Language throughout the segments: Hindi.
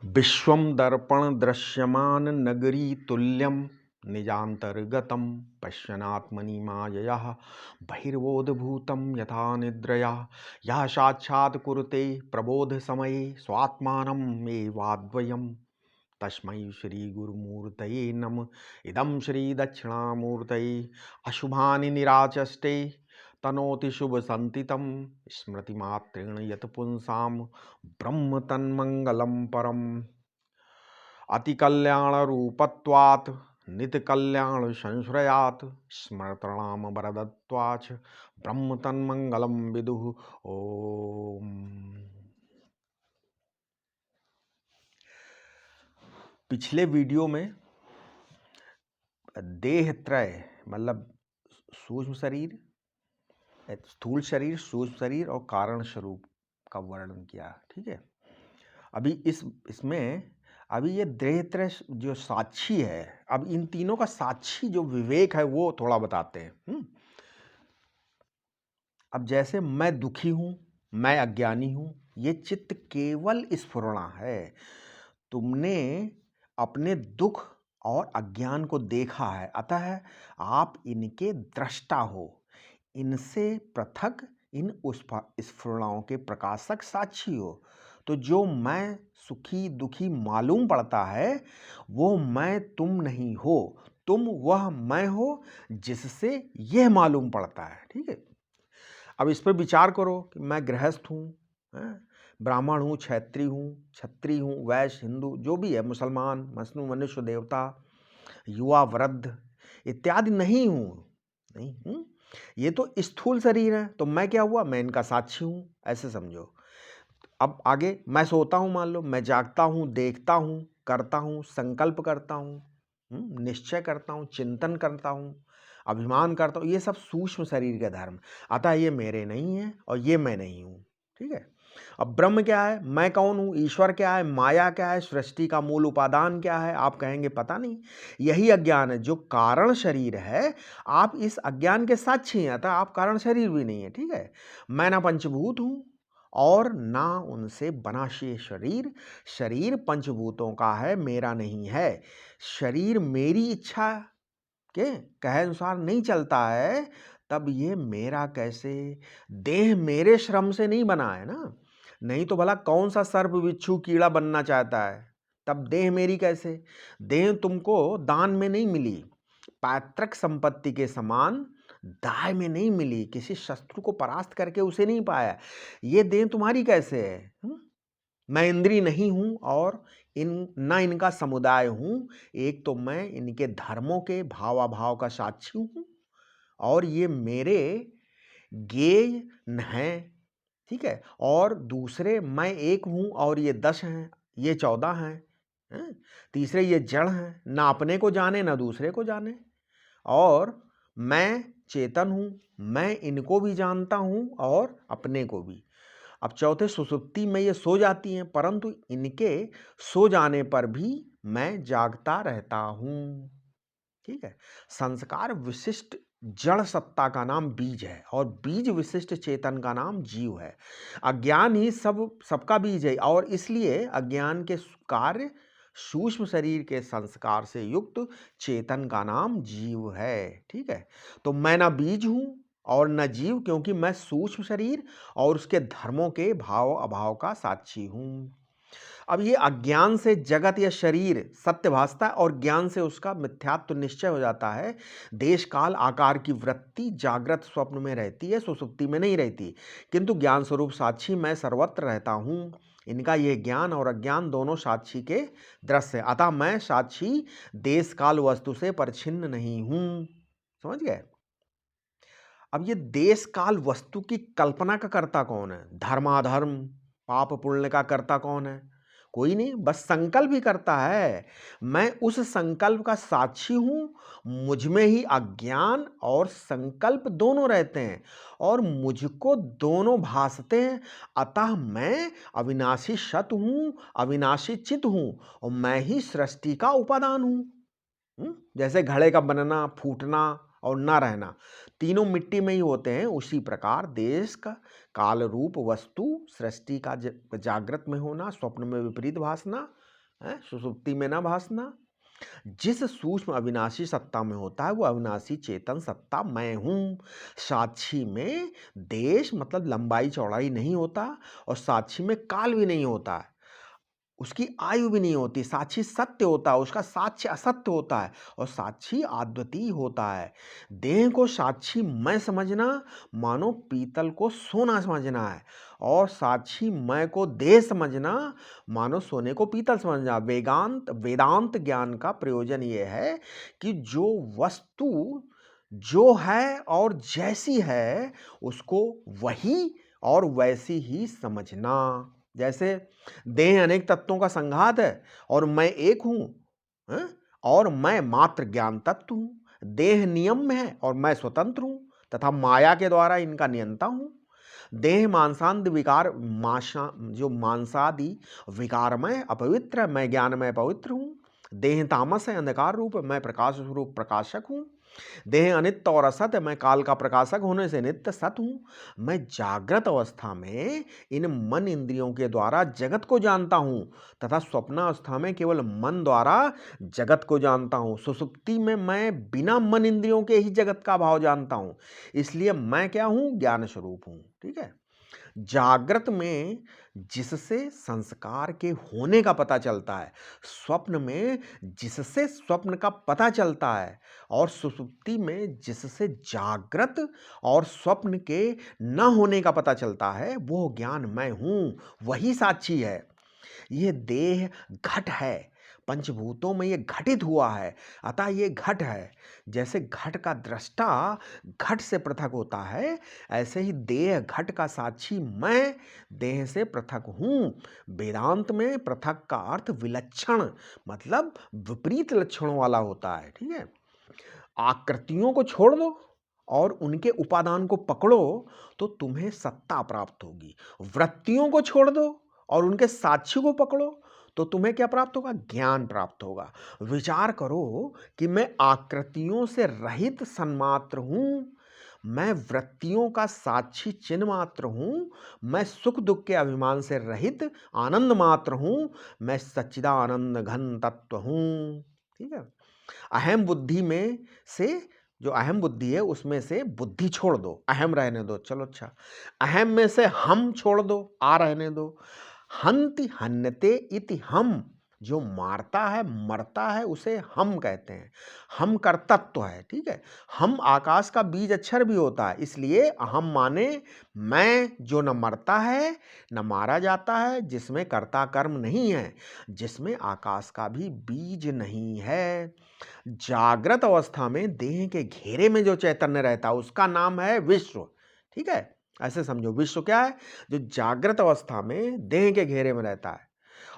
विश्वं दर्पण दृश्यमान नगरी तुल्यं निजान्तर्गतं पश्यन्नात्मनि मायया बहिर्बोधभूतं यथा निद्रया यः साक्षात् कुरुते प्रबोधसमये स्वात्मानम् एवाद्वयं तस्मै श्रीगुरुमूर्तये नम इदं श्रीदक्षिणामूर्तये अशुभानि निराचष्टे तनोति शुभसन्तितं स्मृतिमात्रेण यत् पुंसां ब्रह्म तन्मङ्गलं परम् अतिकल्याणरूपत्वात् नित्यकल्याणसंश्रयात् स्मृतनाम वरदत्वाच् ब्रह्म तन्मङ्गलं विदुः। ओम। पिछले वीडियो में देह त्रय मतलब सूक्ष्म शरीर, स्थूल शरीर, सूक्ष्म शरीर और कारण स्वरूप का वर्णन किया। ठीक है, अभी इसमें अभी ये देह त्रय जो साक्षी है, अब इन तीनों का साक्षी जो विवेक है वो थोड़ा बताते हैं। अब जैसे मैं दुखी हूं, मैं अज्ञानी हूं, ये चित्त केवल स्फुरणा है। तुमने अपने दुख और अज्ञान को देखा है, अतः आप इनके दृष्टा हो, इनसे पृथक इन स्फुरणाओं के प्रकाशक साक्षी हो। तो जो मैं सुखी दुखी मालूम पड़ता है वो मैं तुम नहीं हो, तुम वह मैं हो जिससे यह मालूम पड़ता है। ठीक है, अब इस पर विचार करो कि मैं गृहस्थ हूँ, ब्राह्मण हूँ, क्षत्रिय हूँ, क्षत्रिय हूँ, वैश्य, हिंदू, जो भी है, मुसलमान, मसनू, मनुष्य, देवता, युवा, वृद्ध इत्यादि नहीं हूँ, नहीं हूँ। ये तो स्थूल शरीर है, तो मैं क्या हुआ? मैं इनका साक्षी हूँ, ऐसे समझो। अब आगे मैं सोता हूँ, मान लो, मैं जागता हूँ, देखता हूँ, करता हूँ, संकल्प करता हूँ, निश्चय करता हूँ, चिंतन करता हूँ, अभिमान करता हूँ, ये सब सूक्ष्म शरीर के धर्म। अतः ये मेरे नहीं है और ये मैं नहीं हूँ। ठीक है, अब ब्रह्म क्या है, मैं कौन हूँ, ईश्वर क्या है, माया क्या है, सृष्टि का मूल उपादान क्या है? आप कहेंगे पता नहीं। यही अज्ञान है जो कारण शरीर है। आप इस अज्ञान के साक्षी हैं, अतः आप कारण शरीर भी नहीं है। ठीक है, मैं ना पंचभूत हूँ और ना उनसे बना शरीर। शरीर पंचभूतों का है, मेरा नहीं है। शरीर मेरी इच्छा के कहे अनुसार नहीं चलता है, तब ये मेरा कैसे? देह मेरे श्रम से नहीं बना है ना, नहीं तो भला कौन सा सर्प बिच्छू कीड़ा बनना चाहता है? तब देह मेरी कैसे? देह तुमको दान में नहीं मिली, पैतृक संपत्ति के समान दाय में नहीं मिली, किसी शत्रु को परास्त करके उसे नहीं पाया। ये देह तुम्हारी कैसे है? मैं इंद्रिय नहीं हूं और न इनका समुदाय हूं। एक तो मैं इनके धर्मों के भावाभाव का साक्षी हूं और ये मेरे ज्ञेय हैं। ठीक है, और दूसरे मैं एक हूं और ये 10 हैं, ये 14 हैं। तीसरे ये जड़ हैं, ना अपने को जाने ना दूसरे को जाने। और मैं चेतन हूं, मैं इनको भी जानता हूं और अपने को भी। अब चौथे सुसुप्ति में ये सो जाती हैं, परंतु इनके सो जाने पर भी मैं जागता रहता हूं। ठीक है, संस्कार विशिष्ट जड़ सत्ता का नाम बीज है और बीज विशिष्ट चेतन का नाम जीव है। अज्ञान ही सबका बीज है और इसलिए अज्ञान के कार्य सूक्ष्म शरीर के संस्कार से युक्त चेतन का नाम जीव है। ठीक है, तो मैं ना बीज हूं और न जीव, क्योंकि मैं सूक्ष्म शरीर और उसके धर्मों के भाव अभाव का साक्षी हूं। अब ये अज्ञान से जगत या शरीर सत्य भासता है और ज्ञान से उसका मिथ्यात्व निश्चय हो जाता है। देश काल आकार की वृत्ति जागृत स्वप्न में रहती है, सुसुप्ति में नहीं रहती, किंतु ज्ञान स्वरूप साक्षी मैं सर्वत्र रहता हूँ। इनका ये ज्ञान और अज्ञान दोनों साक्षी के दृश्य है, अतः मैं साक्षी देश काल वस्तु से परिच्छिन्न नहीं हूँ। समझ गए? अब ये देश काल वस्तु की कल्पना का कर्ता कौन है? धर्माधर्म पाप पुण्य का कर्ता कौन है? कोई नहीं, बस संकल्प ही करता है। मैं उस संकल्प का साक्षी हूं। मुझ में ही अज्ञान और संकल्प दोनों रहते हैं और मुझको दोनों भासते हैं, अतः मैं अविनाशी सत हूं, अविनाशी चित हूं और मैं ही सृष्टि का उपादान हूं। जैसे घड़े का बनना, फूटना और ना रहना तीनों मिट्टी में ही होते हैं, उसी प्रकार देश का काल रूप वस्तु, सृष्टि का जागृत में होना, स्वप्न में विपरीत भासना, है, सुषुप्ति में ना भासना। जिस सूक्ष्म अविनाशी सत्ता में होता है वो अविनाशी चेतन सत्ता मैं हूँ। साक्षी में देश मतलब लंबाई चौड़ाई नहीं होता, और साक्षी में काल भी नहीं होता है, उसकी आयु भी नहीं होती। साक्षी सत्य होता है, उसका साक्ष्य असत्य होता है, और साक्षी अद्वितीय होता है। देह को साक्षी मैं समझना मानो पीतल को सोना समझना है, और साक्षी मैं को देह समझना मानो सोने को पीतल समझना। वेदांत ज्ञान का प्रयोजन ये है कि जो वस्तु जो है और जैसी है उसको वही और वैसी ही समझना। जैसे देह अनेक तत्वों का संघात है और मैं एक हूं, हैं? और मैं मात्र ज्ञान तत्व हूं। देह नियम में है और मैं स्वतंत्र हूं तथा माया के द्वारा इनका नियंता हूं। देह मांसांद विकार जो मांसादि विकारमय अपवित्र है, मैं ज्ञानमय पवित्र हूं। देह तामस है, अंधकार रूप है, मैं प्रकाश स्वरूप प्रकाशक हूं। देह अनित्य और असत है, मैं काल का प्रकाशक होने से नित्य सत हूं। मैं जागृत अवस्था में इन मन इंद्रियों के द्वारा जगत को जानता हूं तथा स्वप्नावस्था में केवल मन द्वारा जगत को जानता हूं। सुसुप्ति में मैं बिना मन इंद्रियों के ही जगत का भाव जानता हूं। इसलिए मैं क्या हूं? ज्ञान स्वरूप हूं। ठीक है। जागृत में जिससे संस्कार के होने का पता चलता है, स्वप्न में जिससे स्वप्न का पता चलता है, और सुसुप्ति में जिससे जागृत और स्वप्न के न होने का पता चलता है, वो ज्ञान मैं हूं, वही साक्षी है। ये देह घट है, पंचभूतों में ये घटित हुआ है, अतः ये घट है। जैसे घट का दृष्टा घट से पृथक होता है, ऐसे ही देह घट का साक्षी मैं देह से पृथक हूँ। वेदांत में पृथक का अर्थ विलक्षण मतलब विपरीत लक्षणों वाला होता है। ठीक है। आकृतियों को छोड़ दो और उनके उपादान को पकड़ो तो तुम्हें सत्ता प्राप्त होगी। वृत्तियों को छोड़ दो और उनके साक्षी को पकड़ो तो तुम्हें क्या प्राप्त होगा? ज्ञान प्राप्त होगा। विचार करो कि मैं आकृतियों से रहित सन्मात्र हूं, मैं वृत्तियों का साक्षी चिन्ह मात्र हूं, मैं सुख दुख के अभिमान से रहित आनंद मात्र हूं, मैं सच्चिदानंद घन तत्व हूं। ठीक है। अहम बुद्धि में से जो अहम बुद्धि है उसमें से बुद्धि छोड़ दो, अहम रहने दो। चलो अच्छा, अहम में से हम छोड़ दो, आ रहने दो। हन्ति हन्यते इति हम, जो मारता है मरता है उसे हम कहते हैं। हम कर्तत्व है। ठीक है। हम आकाश का बीज अक्षर भी होता है, इसलिए अहम माने मैं जो न मरता है न मारा जाता है, जिसमें कर्ता कर्म नहीं है, जिसमें आकाश का भी बीज नहीं है। जागृत अवस्था में देह के घेरे में जो चैतन्य रहता है उसका नाम है विश्व। ठीक है। ऐसे समझो, विश्व क्या है? जो जागृत अवस्था में देह के घेरे में रहता है।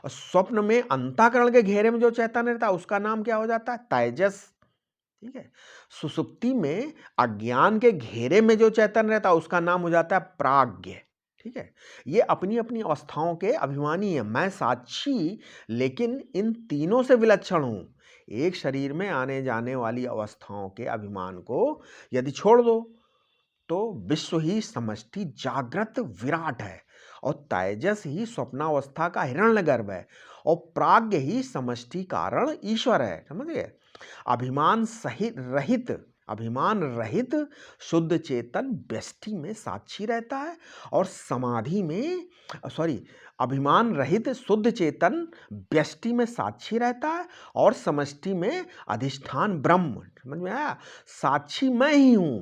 और स्वप्न में अंतःकरण के घेरे में जो चैतन्य रहता है उसका नाम क्या हो जाता है? तेजस। ठीक है। सुसुप्ति में अज्ञान के घेरे में जो चैतन्य रहता है उसका नाम हो जाता है प्राज्ञ। ठीक है। ये अपनी अपनी अवस्थाओं के अभिमानी है। मैं साक्षी लेकिन इन तीनों से विलक्षण हूं। एक शरीर में आने जाने वाली अवस्थाओं के अभिमान को यदि छोड़ दो तो विश्व ही समष्टि जागृत विराट है, और तेजस ही स्वप्नावस्था का हिरण्यगर्भ है, और प्राज्ञ ही समष्टि कारण ईश्वर है। समझ गए? अभिमान रहित शुद्ध चेतन व्यष्टि में साक्षी रहता है, और समाधि में अभिमान रहित शुद्ध चेतन व्यष्टि में साक्षी रहता है, और समष्टि में अधिष्ठान ब्रह्म। समझ में आया? साक्षी मैं ही हूं।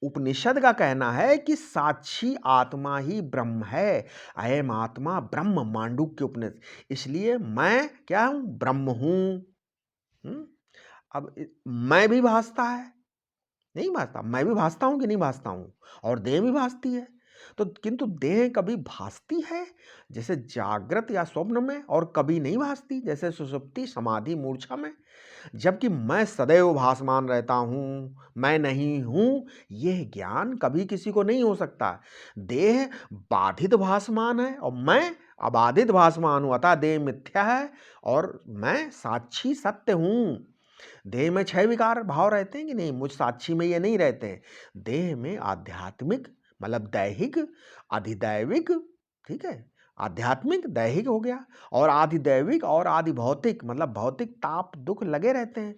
उपनिषद का कहना है कि साक्षी आत्मा ही ब्रह्म है। अयम आत्मा ब्रह्म, मांडूक्य उपनिषद। इसलिए मैं क्या हूं? ब्रह्म हूं। अब मैं भी भासता है, नहीं भासता? मैं भी भासता हूं कि नहीं भासता हूं? और देह भी भासती है। तो किंतु देह कभी भासती है जैसे जागृत या स्वप्न में, और कभी नहीं भासती जैसे सुषुप्ति समाधि मूर्छा में। जबकि मैं सदैव भासमान रहता हूं, मैं नहीं हूं, यह ज्ञान कभी किसी को नहीं हो सकता। देह बाधित भासमान है और मैं अबाधित भासमान हूं, अतः देह मिथ्या है और मैं साक्षी सत्य हूं। देह में 6 विकार भाव रहते हैं कि नहीं? मुझ साक्षी में ये नहीं रहते हैं। देह में आध्यात्मिक मतलब दैहिक, अधिदैविक, ठीक है, आध्यात्मिक दैहिक हो गया, और आदि दैविक और आदि भौतिक, मतलब भौतिक ताप दुख लगे रहते हैं।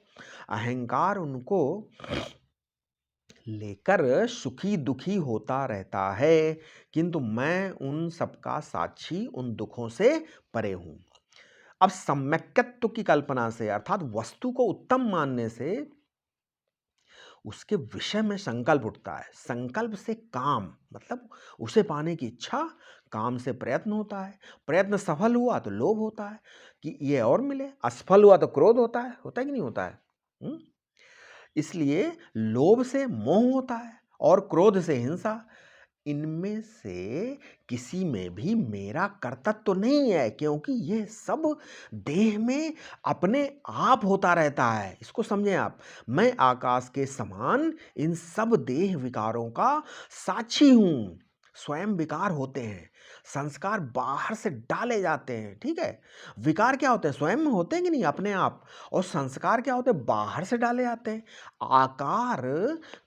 अहंकार उनको लेकर सुखी दुखी होता रहता है, किंतु मैं उन सबका साक्षी, उन दुखों से परे हूं। अब सम्यक्त्व की कल्पना से, अर्थात वस्तु को उत्तम मानने से, उसके विषय में संकल्प उठता है। संकल्प से काम, मतलब उसे पाने की इच्छा, काम से प्रयत्न होता है, प्रयत्न सफल हुआ तो लोभ होता है कि ये और मिले, असफल हुआ तो क्रोध होता है कि नहीं होता है? इसलिए लोभ से मोह होता है और क्रोध से हिंसा। इनमें से किसी में भी मेरा कर्तव्य तो नहीं है, क्योंकि ये सब देह में अपने आप होता रहता है। इसको समझें आप। मैं आकाश के समान इन सब देह विकारों का साक्षी हूं। स्वयं विकार होते हैं, संस्कार बाहर से डाले जाते हैं, ठीक है। विकार क्या होते हैं? स्वयं में होते हैं कि नहीं, अपने आप। और संस्कार क्या होते हैं? बाहर से डाले जाते हैं। आकार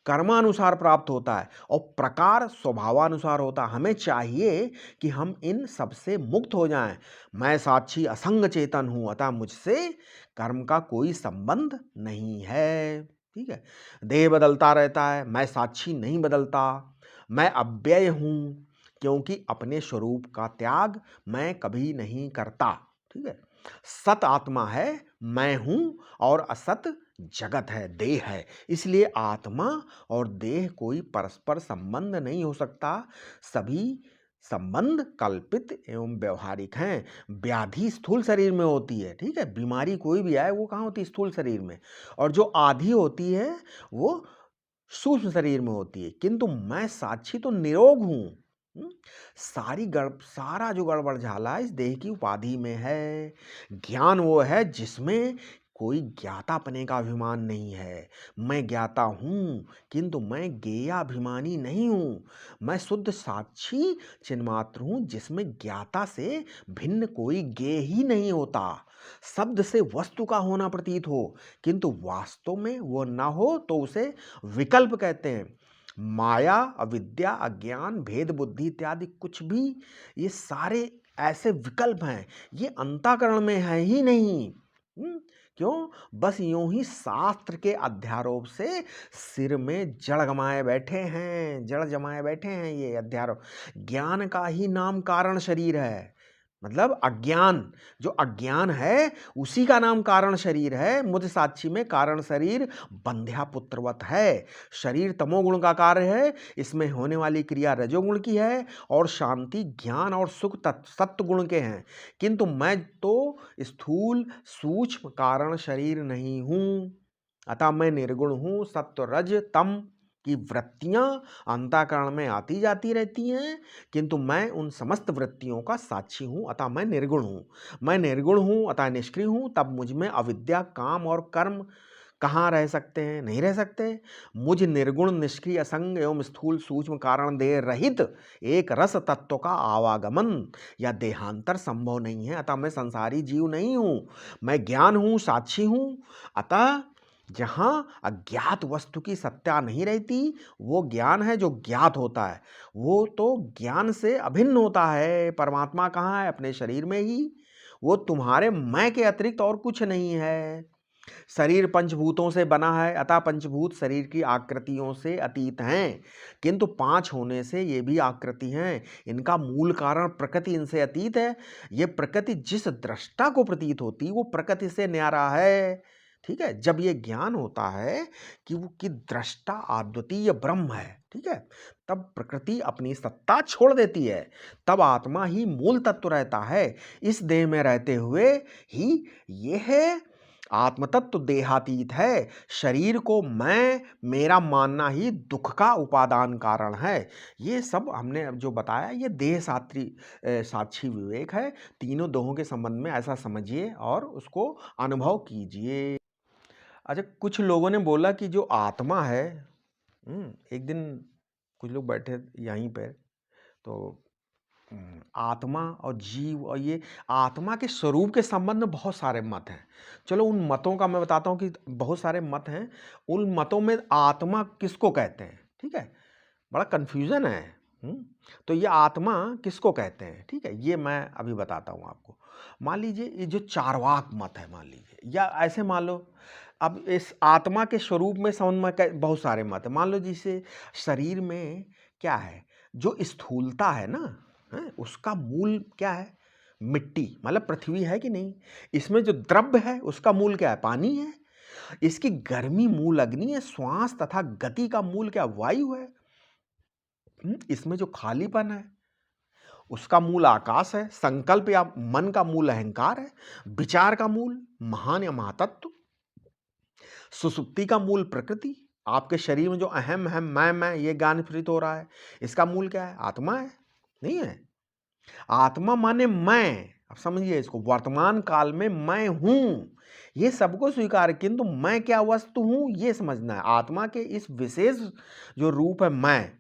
कर्मानुसार प्राप्त होता है और प्रकार स्वभावानुसार होता है। हमें चाहिए कि हम इन सबसे मुक्त हो जाएं। मैं साक्षी असंग चेतन हूं, अतः मुझसे कर्म का कोई संबंध नहीं है, ठीक है। देह बदलता रहता है, मैं साक्षी नहीं बदलता। मैं अव्यय हूं, क्योंकि अपने स्वरूप का त्याग मैं कभी नहीं करता, ठीक है। सत आत्मा है, मैं हूं, और असत जगत है, देह है। इसलिए आत्मा और देह कोई परस्पर संबंध नहीं हो सकता। सभी संबंध कल्पित एवं व्यवहारिक हैं। व्याधि स्थूल शरीर में होती है, ठीक है। बीमारी कोई भी आए वो कहाँ होती है? स्थूल शरीर में। और जो आधी होती है वो सूक्ष्म शरीर में होती है। किंतु मैं साक्षी तो निरोग हूं। सारा जो गड़बड़ झाला इस देह की उपाधि में है। ज्ञान वो है जिसमें कोई ज्ञातापने का अभिमान नहीं है। मैं ज्ञाता हूं, किंतु मैं ज्ञेयाभिमानी नहीं हूं। मैं शुद्ध साक्षी चिन्मात्र हूं, जिसमें ज्ञाता से भिन्न कोई ज्ञेय ही नहीं होता। शब्द से वस्तु का होना प्रतीत हो, किंतु वास्तव में वो ना हो तो उसे विकल्प कहते हैं। माया, अविद्या, अज्ञान, भेद बुद्धि इत्यादि कुछ भी, ये सारे ऐसे विकल्प हैं, ये अंतःकरण में है ही नहीं। क्यों? बस यूं ही शास्त्र के अध्यारोप से सिर में जड़ जमाए बैठे हैं ये अध्यारोप। ज्ञान का ही नाम कारण शरीर है, मतलब अज्ञान, जो अज्ञान है उसी का नाम कारण शरीर है। मुझ साक्षी में कारण शरीर बंध्या पुत्रवत है। शरीर तमोगुण का कार्य है, इसमें होने वाली क्रिया रजोगुण की है, और शांति, ज्ञान और सुख सत्व गुण के हैं। किंतु मैं तो स्थूल सूक्ष्म कारण शरीर नहीं हूं, अतः मैं निर्गुण हूं। सत्व रज तम की वृत्तियां अंतःकरण में आती जाती रहती हैं, किंतु मैं उन समस्त वृत्तियों का साक्षी हूं, अतः मैं निर्गुण हूं। मैं निर्गुण हूं अतः निष्क्रिय हूं, तब मुझ में अविद्या, काम और कर्म कहाँ रह सकते हैं? नहीं रह सकते। मुझ निर्गुण, निष्क्रिय, असंग एवं स्थूल सूक्ष्म कारण देह रहित एक रस तत्व का आवागमन या देहांतर संभव नहीं है, अतः मैं संसारी जीव नहीं हूं। मैं ज्ञान हूं, साक्षी हूं। अतः जहां अज्ञात वस्तु की सत्ता नहीं रहती, वो ज्ञान है जो ज्ञात होता है। वो तो ज्ञान से अभिन्न होता है। परमात्मा कहाँ है? अपने शरीर में ही। वो तुम्हारे मैं के अतिरिक्त और कुछ नहीं है। शरीर पंचभूतों से बना है, अतः पंचभूत शरीर की आकृतियों से अतीत हैं, किंतु पांच होने से ये भी आकृति हैं। इनका मूल कारण प्रकृति इनसे अतीत है। ये प्रकृति जिस दृष्टा को प्रतीत होती, वो प्रकृति से न्यारा है, ठीक है। जब ये ज्ञान होता है कि वो कि दृष्टा अद्वितीय ब्रह्म है, ठीक है, तब प्रकृति अपनी सत्ता छोड़ देती है। तब आत्मा ही मूल तत्व रहता है। इस देह में रहते हुए ही यह आत्मतत्व देहातीत है। शरीर को मैं मेरा मानना ही दुख का उपादान कारण है। ये सब हमने अब जो बताया ये देह साक्षी विवेक है। तीनों दोहों के संबंध में ऐसा समझिए और उसको अनुभव कीजिए। अच्छा, कुछ लोगों ने बोला कि जो आत्मा है, एक दिन कुछ लोग बैठे यहीं पे, तो आत्मा और जीव और ये आत्मा के स्वरूप के संबंध में बहुत सारे मत हैं। चलो उन मतों का मैं बताता हूँ कि बहुत सारे मत हैं। उन मतों में आत्मा किसको कहते हैं, ठीक है, बड़ा कन्फ्यूजन है। हम्म, तो ये आत्मा किसको कहते हैं, ठीक है, ये मैं अभी बताता हूँ आपको। मान लीजिए ये जो चार्वाक मत है, मान लीजिए, या ऐसे मान लो, अब इस आत्मा के स्वरूप में समझ में बहुत सारे मत है। मान लो जैसे शरीर में क्या है, जो स्थूलता है ना, है उसका मूल क्या है, मिट्टी, मतलब पृथ्वी है कि नहीं। इसमें जो द्रव्य है उसका मूल क्या है, पानी है। इसकी गर्मी मूल अग्नि है। श्वास तथा गति का मूल क्या, वायु है। इसमें जो खालीपन है उसका मूल आकाश है। संकल्प या मन का मूल अहंकार है। विचार का मूल महान या महातत्व। सुसुप्ति का मूल प्रकृति। आपके शरीर में जो अहम है, मैं ये ज्ञान स्फुरित हो रहा है, इसका मूल क्या है, आत्मा है, नहीं है। आत्मा माने मैं, अब समझिए इसको, वर्तमान काल में मैं हूं, ये सबको स्वीकार, किंतु मैं क्या वस्तु हूं ये समझना है। आत्मा के इस विशेष जो रूप है मैं,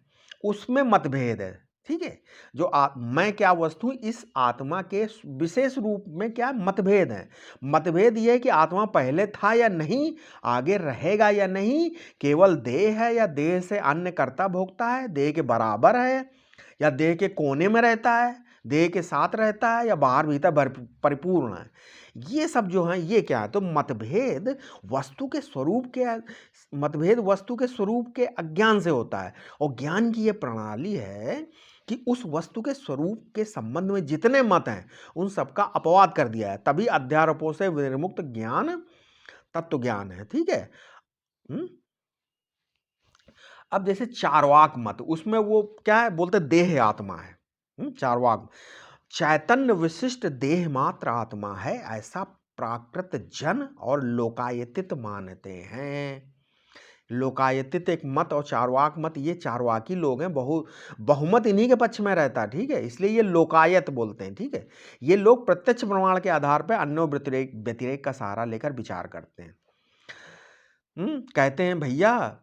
उसमें मतभेद है, ठीक है। जो मैं क्या वस्तु, इस आत्मा के विशेष रूप में क्या मतभेद है। मतभेद यह है कि आत्मा पहले था या नहीं, आगे रहेगा या नहीं, केवल देह है या देह से अन्य कर्ता भोगता है, देह के बराबर है या देह के कोने में रहता है, देह के साथ रहता है या बाहर भीतर परिपूर्ण है। ये सब जो है ये क्या है, तो मतभेद वस्तु के स्वरूप के, मतभेद वस्तु के स्वरूप के अज्ञान से होता है। और ज्ञान की ये प्रणाली है कि उस वस्तु के स्वरूप के संबंध में जितने मत हैं उन सबका अपवाद कर दिया है, तभी अध्यारोपों से विनिर्मुक्त ज्ञान तत्व ज्ञान है, ठीक है। अब जैसे चार्वाक मत, उसमें वो क्या है, बोलते देह आत्मा है। चार्वाक चैतन्य विशिष्ट देह मात्र आत्मा है, ऐसा प्राकृत जन और लोकायतित मानते हैं। लोकायतित एक मत और चार्वाक मत, ये चार्वाकी लोग हैं, बहुमत इन्हीं के पक्ष में रहता है, ठीक है, इसलिए ये लोकायत बोलते हैं, ठीक है। ये लोग प्रत्यक्ष प्रमाण के आधार पर अन्य व्यतिरेक का सहारा लेकर विचार करते हैं। कहते हैं भैया,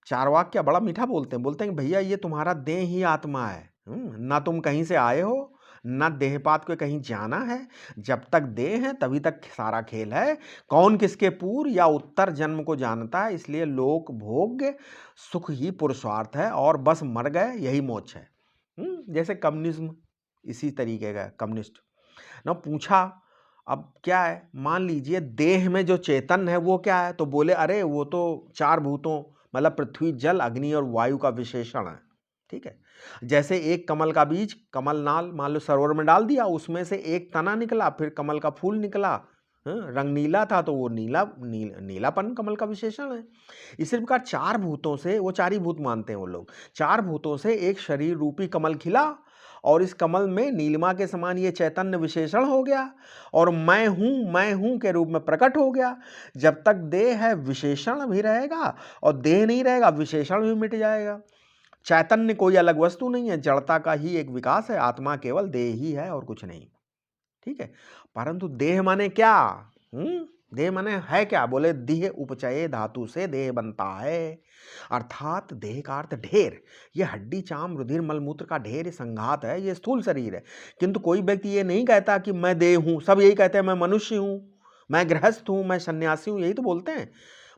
चार्वाक क्या बड़ा मीठा बोलते हैं भैया ये तुम्हारा देह ही आत्मा है। ना तुम कहीं से आए हो, ना देहपात को कहीं जाना है। जब तक देह है तभी तक सारा खेल है। कौन किसके पूर्व या उत्तर जन्म को जानता है, इसलिए लोक भोग्य सुख ही पुरुषार्थ है और बस मर गए यही मोक्ष है। जैसे कम्युनिज्म, इसी तरीके का कम्युनिस्ट ना पूछा, अब क्या है, मान लीजिए देह में जो चेतन है वो क्या है, तो बोले अरे वो तो चार भूतों मतलब पृथ्वी जल अग्नि और वायु का विशेषण है, ठीक है। जैसे एक कमल का बीज, कमल नाल मान लो सरोवर में डाल दिया, उसमें से एक तना निकला, फिर कमल का फूल निकला, रंग नीला था तो वो नीलापन कमल का विशेषण है। इसी प्रकार चार भूतों से, वो चार ही भूत मानते हैं वो लोग, चार भूतों से एक शरीर रूपी कमल खिला और इस कमल में नीलिमा के समान ये चैतन्य विशेषण हो गया और मैं हूं के रूप में प्रकट हो गया। जब तक देह है विशेषण भी रहेगा और देह नहीं रहेगा विशेषण भी मिट जाएगा। चैतन्य कोई अलग वस्तु नहीं है, जड़ता का ही एक विकास है। आत्मा केवल देह ही है और कुछ नहीं, ठीक है। परंतु देह माने क्या, देह माने है क्या, बोले देह उपचय धातु से देह बनता है, अर्थात देह का अर्थ ढेर। ये हड्डी चाम रुधिर मलमूत्र का ढेर संघात है, ये स्थूल शरीर है। किंतु कोई व्यक्ति ये नहीं कहता कि मैं देह हूं, सब यही कहते हैं मैं मनुष्य हूं, मैं गृहस्थ हूं, मैं सन्यासी हूं, यही तो बोलते हैं।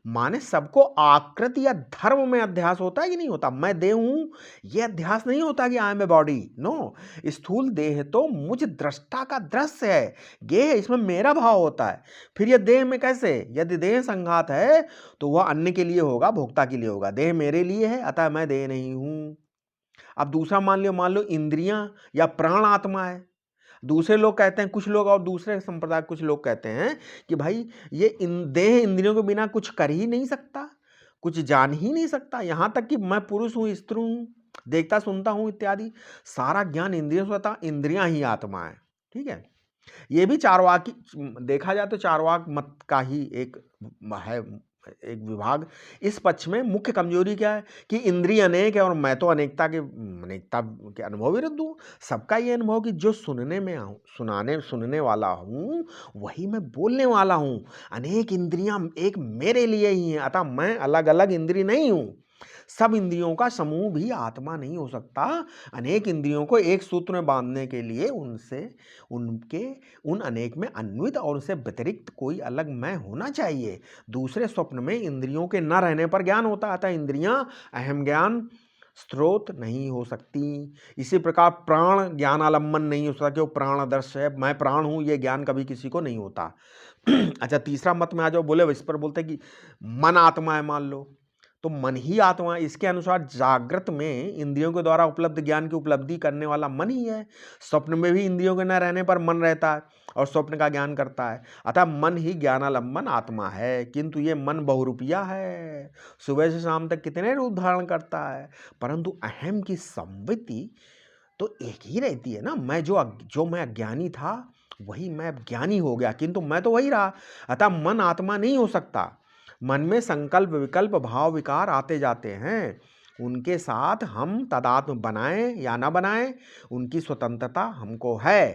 माने सबको आकृति या धर्म में अध्यास होता है कि नहीं होता, मैं देह हूं ये अध्यास नहीं होता कि I am a body, no. स्थूल देह तो मुझ दृष्टा का दृश्य है, गेह इसमें मेरा भाव होता है। फिर यह देह में कैसे, यदि देह संघात है तो वह अन्य के लिए होगा, भोक्ता के लिए होगा। देह मेरे लिए है अतः मैं देह नहीं हूं। अब दूसरा मान लो इंद्रियां या प्राण आत्मा है। दूसरे लोग कहते हैं, कुछ लोग और दूसरे संप्रदाय कुछ लोग कहते हैं कि भाई ये देह इंद्रियों के बिना कुछ कर ही नहीं सकता, कुछ जान ही नहीं सकता, यहां तक कि मैं पुरुष हूं, स्त्री हूं, देखता सुनता हूं इत्यादि सारा ज्ञान इंद्रियों से होता, इंद्रियां ही आत्मा है, ठीक है। ये भी चारवाक, देखा जाए तो चारवाक मत का ही एक है, एक विभाग। इस पक्ष में मुख्य कमजोरी क्या है कि इंद्रिय अनेक है और मैं तो अनेकता के अनुभव विरुद्ध हूँ। सबका ये अनुभव कि जो सुनने में सुनने वाला हूँ वही मैं बोलने वाला हूँ। अनेक इंद्रियां एक मेरे लिए ही हैं, अतः मैं अलग अलग इंद्रिय नहीं हूँ। सब इंद्रियों का समूह भी आत्मा नहीं हो सकता। अनेक इंद्रियों को एक सूत्र में बांधने के लिए उन अनेक में अन्वित और उनसे व्यतिरिक्त कोई अलग मैं होना चाहिए। दूसरे स्वप्न में इंद्रियों के न रहने पर ज्ञान होता है, इंद्रियां अहम ज्ञान स्रोत नहीं हो सकती। इसी प्रकार प्राण ज्ञानालंबन नहीं हो सकता कि वो प्राणदर्श है, मैं प्राण हूँ, ये ज्ञान कभी किसी को नहीं होता। अच्छा, तीसरा मत में आ जाओ, बोले इस पर बोलते हैं कि मन आत्मा है, मान लो तो मन ही आत्मा है। इसके अनुसार जागृत में इंद्रियों के द्वारा उपलब्ध ज्ञान की उपलब्धि करने वाला मन ही है। स्वप्न में भी इंद्रियों के न रहने पर मन रहता है और स्वप्न का ज्ञान करता है। अतः मन ही ज्ञानालंबन आत्मा है। किंतु ये मन बहुरूपिया है, सुबह से शाम तक कितने रूप धारण करता है, परंतु अहम की संवित्ति तो एक ही रहती है ना। मैं जो मैं अज्ञानी था वही मैं ज्ञानी हो गया, किंतु मैं तो वही रहा। अतः मन आत्मा नहीं हो सकता। मन में संकल्प विकल्प भाव विकार आते जाते हैं, उनके साथ हम तदात्म बनाएं या ना बनाएं, उनकी स्वतंत्रता हमको है।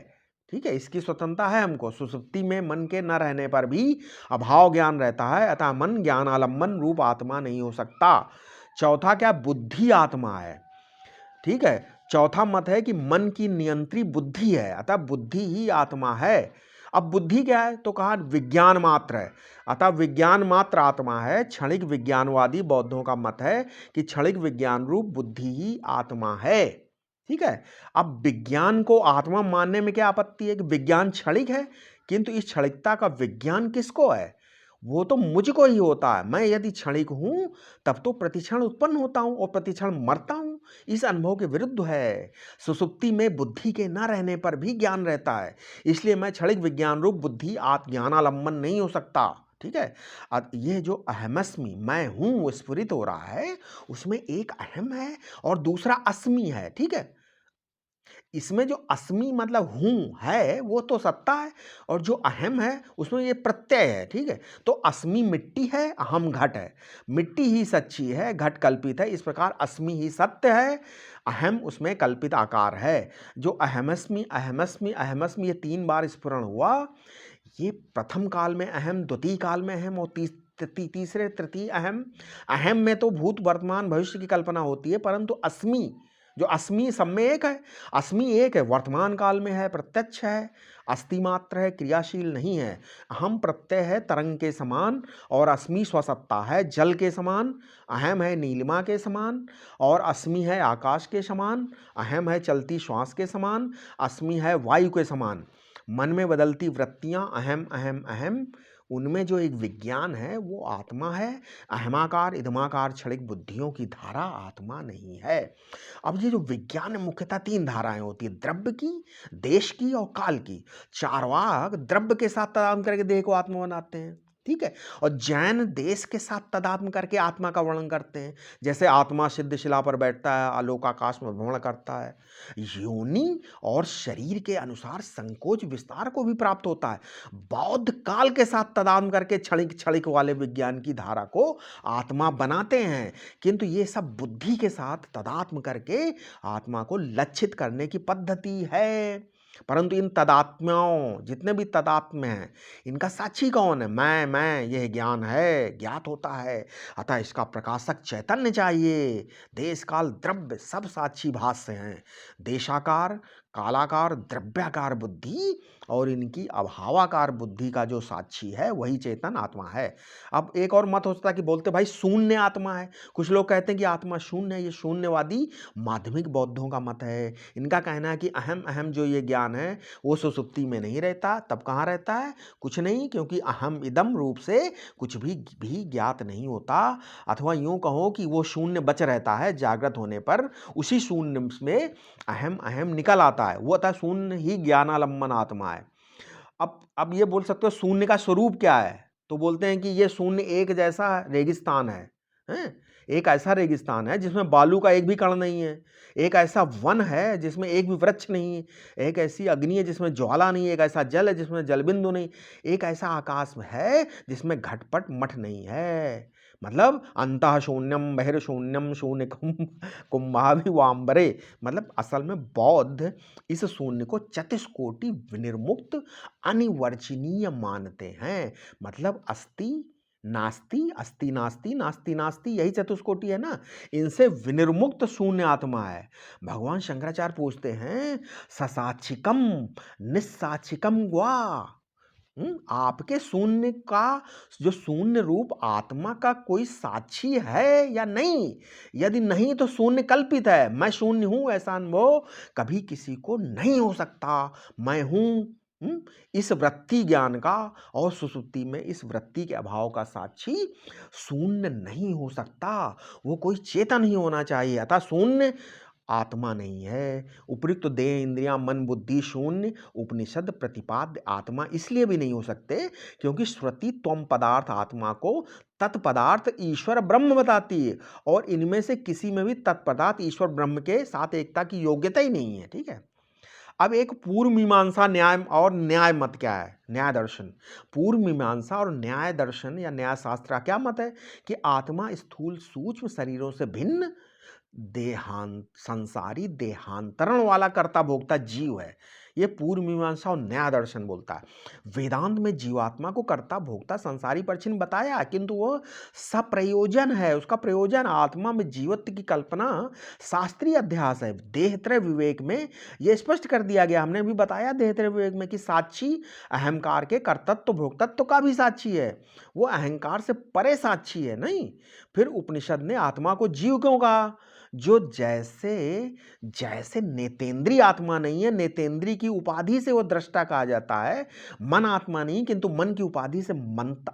ठीक है, इसकी स्वतंत्रता है हमको। सुसुप्ति में मन के न रहने पर भी अभाव ज्ञान रहता है, अतः मन ज्ञानालंबन रूप आत्मा नहीं हो सकता। चौथा क्या, बुद्धि आत्मा है। ठीक है, चौथा मत है कि मन की नियंत्री बुद्धि है, अतः बुद्धि ही आत्मा है। अब बुद्धि क्या है, तो कहा विज्ञान मात्र है, अतः विज्ञान मात्र आत्मा है। क्षणिक विज्ञानवादी बौद्धों का मत है कि क्षणिक विज्ञान रूप बुद्धि ही आत्मा है। ठीक है, अब विज्ञान को आत्मा मानने में क्या आपत्ति है कि विज्ञान क्षणिक है, किंतु इस क्षणिकता का विज्ञान किसको है, वो तो मुझको ही होता है। मैं यदि क्षणिक हूं तब तो प्रतिक्षण उत्पन्न होता हूं और प्रतिक्षण मरता हूं, इस अनुभव के विरुद्ध है। सुसुप्ति में बुद्धि के न रहने पर भी ज्ञान रहता है, इसलिए मैं क्षणिक विज्ञान रूप बुद्धि ज्ञानालंबन नहीं हो सकता। ठीक है, अब ये जो अहमस्मि मैं हूं वो स्फुरित हो रहा है, उसमें एक अहम है और दूसरा अस्मि है। ठीक है, इसमें जो अस्मि मतलब हूं है वो तो सत्ता है, और जो अहम है उसमें ये प्रत्यय है। ठीक है, तो अस्मि मिट्टी है, अहम घट है। मिट्टी ही सच्ची है, घट कल्पित है। इस प्रकार अस्मि ही सत्य है, अहम उसमें कल्पित आकार है। जो अहमस्मि अहमस्मि अहमस्मि ये 3 बार स्फुरण हुआ, ये प्रथम काल में अहम, द्वितीय काल में अहम और तीसरे तृतीय अहम। अहम में तो भूत वर्तमान भविष्य की कल्पना होती है, परंतु अस्मि जो अस्मि सब में एक है। अस्मि एक है, वर्तमान काल में है, प्रत्यक्ष है, अस्थि मात्र है, क्रियाशील नहीं है। अहम प्रत्यय है तरंग के समान, और अस्मि स्वसत्ता है जल के समान। अहम है नीलिमा के समान, और अस्मि है आकाश के समान। अहम है चलती श्वास के समान, अस्मि है वायु के समान। मन में बदलती वृत्तियां अहम अहम अहम, उनमें जो एक विज्ञान है वो आत्मा है। अहमाकार इदमाकार क्षणिक बुद्धियों की धारा आत्मा नहीं है। अब ये जो विज्ञान में मुख्यतः 3 धाराएं होती है, द्रव्य की, देश की और काल की। चार्वाक द्रव्य के साथ तादात्म्य करके देह को आत्मा बनाते हैं। ठीक है, और जैन देश के साथ तादात्म्य करके आत्मा का वर्णन करते हैं। जैसे आत्मा सिद्ध शिला पर बैठता है, आलोक आकाश में भ्रमण करता है। योनि और शरीर के अनुसार संकोच विस्तार को भी प्राप्त होता है। बौद्ध काल के साथ तादात्म्य करके क्षणिक क्षणिक वाले विज्ञान की धारा को आत्मा बनाते हैं, किंतु ये सब बुद्धि के साथ तादात्म्य करके आत्मा को लक्षित करने की पद्धति है। परंतु इन तदात्म्यों, जितने भी तदात्म्य हैं, इनका साक्षी कौन है? मैं यह ज्ञान है, ज्ञात होता है। अतः इसका प्रकाशक चैतन्य चाहिए। देश काल द्रव्य सब साक्षी भाष्य हैं। देशाकार, कालाकार, द्रव्याकार बुद्धि और इनकी अभावाकार बुद्धि का जो साक्षी है वही चेतन आत्मा है। अब एक और मत होता है कि बोलते भाई शून्य आत्मा है। कुछ लोग कहते हैं कि आत्मा शून्य है। ये शून्यवादी माध्यमिक बौद्धों का मत है। इनका कहना है कि अहम अहम जो ये ज्ञान है वो सुसुप्ति में नहीं रहता। तब कहाँ रहता है? कुछ नहीं, क्योंकि अहम इदम रूप से कुछ भी ज्ञात नहीं होता। अथवा यूं कहो कि वो शून्य बच रहता है, जागृत होने पर उसी शून्य में अहम अहम निकल आता है। वो अतः शून्य ही ज्ञानालंबन आत्मा है। अब ये बोल सकते हो शून्य का स्वरूप क्या है, तो बोलते हैं कि ये शून्य एक जैसा रेगिस्तान है, हैं? एक ऐसा रेगिस्तान है जिसमें बालू का एक भी कण नहीं है। एक ऐसा वन है जिसमें एक भी वृक्ष नहीं है। एक ऐसी अग्नि है जिसमें ज्वाला नहीं है। एक ऐसा जल है जिसमें जलबिंदु नहीं। एक ऐसा आकाश है जिसमें घटपट मठ नहीं है। मतलब अंतः शून्यम बहिर्शून्यम शून्य कुंभाभिवाम्बरे। मतलब असल में बौद्ध इस शून्य को चतुष्कोटि विनिर्मुक्त अनिवर्चनीय मानते हैं। मतलब अस्ति नास्ति, अस्ति नास्ति, नास्ति नास्ति, यही चतुष्कोटि है ना। इनसे विनिर्मुक्त शून्य आत्मा है। भगवान शंकराचार्य पूछते हैं ससाक्षिकम निस्साक्षिकम ग्वा, आपके शून्य का जो शून्य रूप आत्मा का कोई साक्षी है या नहीं? यदि नहीं तो शून्य कल्पित है। मैं शून्य हूं ऐसा अनुभव कभी किसी को नहीं हो सकता। मैं हूं इस वृत्ति ज्ञान का और सुसुप्ति में इस वृत्ति के अभाव का साक्षी शून्य नहीं हो सकता। वो कोई चेतन ही होना चाहिए। अतः शून्य आत्मा नहीं है। उपयुक्त तो देह इंद्रियां मन बुद्धि शून्य उपनिषद प्रतिपाद्य आत्मा इसलिए भी नहीं हो सकते क्योंकि श्रुति त्वम पदार्थ आत्मा को तत्पदार्थ ईश्वर ब्रह्म बताती है और इनमें से किसी में भी तत्पदार्थ ईश्वर ब्रह्म के साथ एकता की योग्यता ही नहीं है। ठीक है। अब एक पूर्व मीमांसा न्याय और न्याय मत क्या है? न्याय दर्शन। पूर्व मीमांसा और न्याय दर्शन या न्याय शास्त्र का क्या मत है कि आत्मा स्थूल सूक्ष्म शरीरों से भिन्न देहांत संसारी देहांतरण वाला कर्ता भोक्ता जीव है। ये पूर्व मीमांसा और न्याय दर्शन बोलता है। वेदांत में जीवात्मा को कर्ता भोक्ता संसारी परछिन बताया किंतु वो सप्रयोजन है। उसका प्रयोजन आत्मा में जीवत्व की कल्पना शास्त्रीय अध्यास है। देहत्रय विवेक में ये स्पष्ट कर दिया गया। हमने भी बताया देहत्रय विवेक में कि साक्षी अहंकार के कर्तत्व भोक्तत्व का भी साक्षी है। वो अहंकार से परे साक्षी है नहीं। फिर उपनिषद ने आत्मा को जीव क्यों कहा? जो जैसे जैसे नेतेंद्रीय आत्मा नहीं है, नेतेंद्रीय की उपाधि से वो दृष्टा कहा जाता है। मन आत्मा नहीं किंतु मन की उपाधि से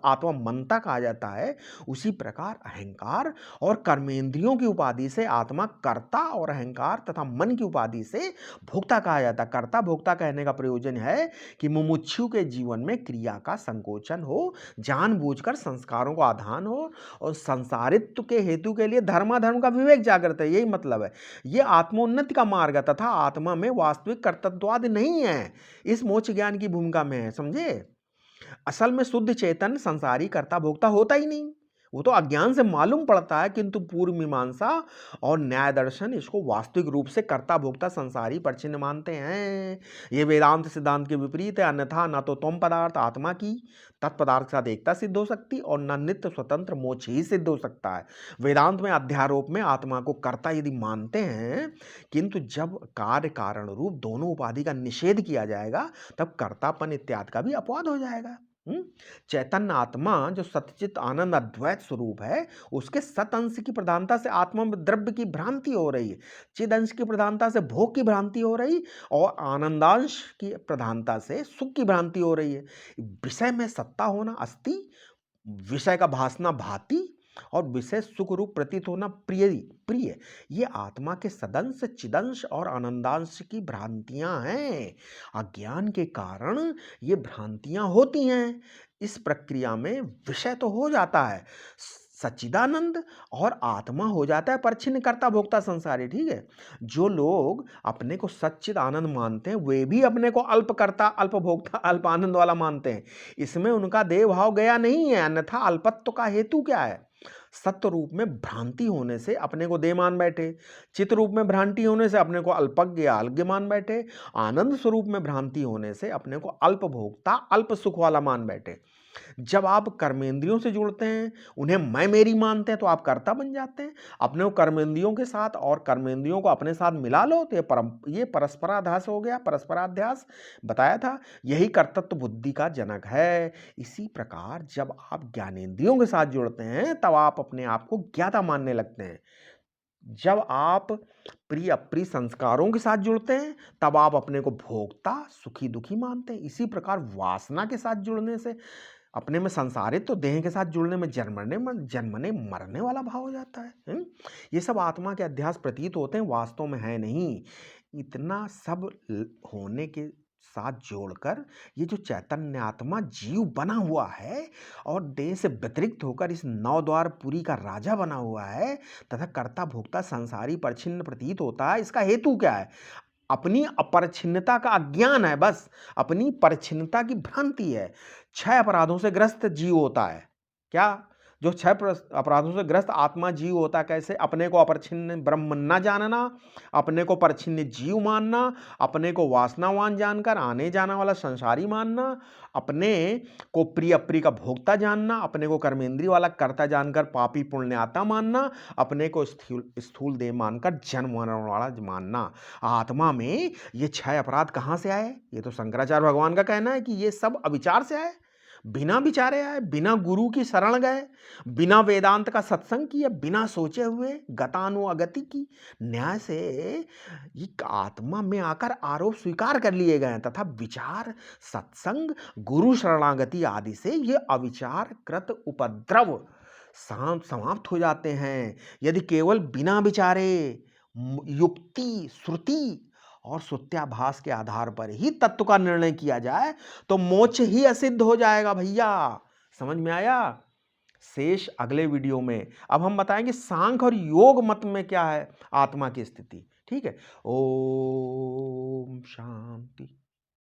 आत्मा मनता कहा जाता है। उसी प्रकार अहंकार और कर्मेंद्रियों की उपाधि से आत्मा कर्ता और अहंकार तथा मन की उपाधि से भोक्ता कहा जाता है। कर्ता भोक्ता कहने का प्रयोजन है कि मुमुक्षु के जीवन में क्रिया का संकोचन हो, जानबूझकर संस्कारों को आधान हो और संसारित्व के हेतु के लिए धर्माधर्म का विवेक जागृत है। यही मतलब है। ये आत्मोन्नति का मार्ग है तथा आत्मा में वास्तविक कर्तृत्ववाद नहीं है। इस मोक्ष ज्ञान की भूमिका में है। समझे? असल में शुद्ध चेतन संसारी कर्ता भोक्ता होता ही नहीं। वो तो अज्ञान से मालूम पड़ता है किंतु पूर्व मीमांसा और न्याय दर्शन इसको वास्तविक रूप से कर्ता भोक्ता संसारी परछिन्न मानते हैं। ये वेदांत सिद्धांत के विपरीत है। अन्यथा न तो तुम पदार्थ आत्मा की तत्पदार्थ के साथ एकता सिद्ध हो सकती और न नित्य स्वतंत्र मोक्ष ही सिद्ध हो सकता है। वेदांत में अध्यारोप में आत्मा को कर्ता यदि मानते हैं किंतु जब कार्य कारण रूप दोनों उपाधि का निषेध किया जाएगा तब कर्तापन इत्यादि का भी अपवाद हो जाएगा। चैतन्य आत्मा जो सच्चित आनंद अद्वैत स्वरूप है उसके सत अंश की प्रधानता से आत्मा में द्रव्य की भ्रांति हो रही है। चिद अंश की प्रधानता से भोग की भ्रांति हो रही और आनंदांश की प्रधानता से सुख की भ्रांति हो रही है। विषय में सत्ता होना अस्ति, विषय का भासना भाति और विषय सुख रूप प्रतीत होना प्रिय प्रिय, ये आत्मा के सदंश चिदंश और आनंदांश की भ्रांतियां हैं। अज्ञान के कारण ये भ्रांतियां होती हैं। इस प्रक्रिया में विषय तो हो जाता है सच्चिदानंद और आत्मा हो जाता है परछिन्न कर्ता भोक्ता संसारी। ठीक है। जो लोग अपने को सच्चिद आनंद मानते हैं वे भी अपने को अल्प कर्ता अल्प भोक्ता अल्प आनंद वाला मानते हैं। इसमें उनका देह भाव गया नहीं है। अन्यथा अल्पत्व का हेतु क्या है? सत्य रूप में भ्रांति होने से अपने को देह मान बैठे, चित्त रूप में भ्रांति होने से अपने को अल्पज्ञ या अल्ज्ञ मान बैठे, आनंद स्वरूप में भ्रांति होने से अपने को अल्प भोक्ता अल्प सुख वाला मान बैठे। जब आप कर्मेंद्रियों से जुड़ते हैं उन्हें मैं मेरी मानते हैं तो आप कर्ता बन जाते हैं। अपने को कर्मेंद्रियों के साथ और कर्मेंद्रियों को अपने साथ मिला लो तो ये परस्पराध्यास हो गया। परस्पराध्यास बताया था यही कर्तृत्व बुद्धि का जनक है। इसी प्रकार जब आप ज्ञानेंद्रियों के साथ जुड़ते हैं तब आप अपने आप को ज्ञाता मानने लगते हैं। जब आप प्रिय अप्रिय संस्कारों के साथ जुड़ते हैं तब आप अपने को भोक्ता सुखी दुखी मानते हैं। इसी प्रकार वासना के साथ जुड़ने से अपने में संसारित तो देह के साथ जुड़ने में जन्मने मरने वाला भाव हो जाता है। ये सब आत्मा के अध्यास प्रतीत होते हैं, वास्तव में है नहीं। इतना सब होने के साथ जोड़कर ये जो चैतन्य आत्मा जीव बना हुआ है और देह से व्यतिरिक्त होकर इस नौ द्वार पुरी का राजा बना हुआ है तथा कर्ता भोक्ता संसारी परछिन्न प्रतीत होता है। इसका हेतु क्या है? अपनी अपरिच्छिन्नता का अज्ञान है। बस अपनी परिच्छिन्नता की भ्रांति है। 6 अपराधों से ग्रस्त जीव होता है। क्या? जो 6 अपराधों से ग्रस्त आत्मा जीव होता कैसे? अपने को अपरिच्छिन्न ब्रह्म न जानना, अपने को परिच्छिन्न जीव मानना, अपने को वासनावान जानकर आने जाने वाला संसारी मानना, अपने को प्रिय अप्रिय का भोक्ता जानना, अपने को कर्मेंद्रिय वाला कर्ता जानकर पापी पुण्यात्मा मानना, अपने को स्थूल देह मानकर जन्म मरण वाला मानना। आत्मा में ये 6 अपराध कहाँ से आए? ये तो शंकराचार्य भगवान का कहना है कि ये सब अविचार से आए, बिना विचारे आए, बिना गुरु की शरण गए, बिना वेदांत का सत्संग किए, बिना सोचे हुए गतानुगति की न्याय से ये आत्मा में आकर आरोप स्वीकार कर लिए गए हैं तथा विचार, सत्संग, गुरु शरणागति आदि से ये अविचार कृत उपद्रव समाप्त हो जाते हैं। यदि केवल बिना विचारे युक्ति, श्रुति और सुत्याभास के आधार पर ही तत्व का निर्णय किया जाए तो मोक्ष ही असिद्ध हो जाएगा भैया। समझ में आया? शेष अगले वीडियो में। अब हम बताएंगे सांख्य और योग मत में क्या है आत्मा की स्थिति। ठीक है। ओम शांति।